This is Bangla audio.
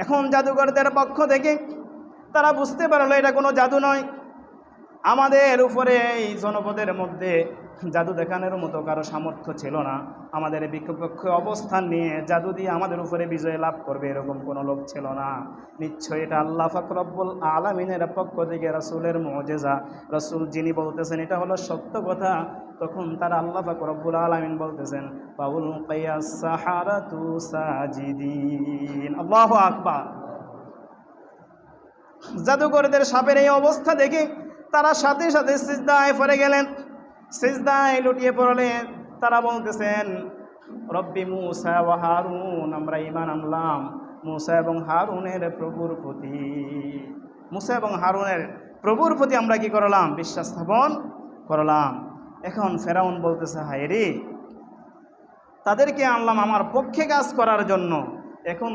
এখন জাদুকরদের পক্ষ থেকে তারা বুঝতে পারলো এটা কোনো জাদু নয়, আমাদের উপরে এই জনপদের মধ্যে জাদু দেখানোর মতো কারো সামর্থ্য ছিল না, আমাদের বিপক্ষে অবস্থান নিয়ে জাদু দিয়ে আমাদের উপরে বিজয় লাভ করবে এরকম কোনো লোক ছিল না। নিশ্চয়ই এটা আল্লাহ পাক রব্বুল আলামিনের পক্ষ থেকে রাসূলের মুজিজা, রাসূল যিনি বলতেছেন এটা হলো সত্য কথা। তখন তারা আল্লাহ পাক রব্বুল আলামিন বলতেছেন বাউল কিয়াস সাহারাতু সাজিদিন, আল্লাহু আকবার। জাদুকরদের সাপের এই অবস্থা দেখে তারা সাথে সাথে সিজদায় পড়ে গেলেন, সিজদায় লুটিয়ে পড়লেন। তারা বলতেছেন রব্বি মূসা ওয়া হারুন, আমরা ঈমান আনলাম মূসা এবং হারুনের প্রভুর প্রতি, মূসা এবং হারুনের প্রভুর প্রতি আমরা কি করলাম? বিশ্বাস স্থাপন করলাম। এখন ফেরাউন বলতেছে হায় রে, তাদেরকে আনলাম আমার পক্ষে কাজ করার জন্য, এখন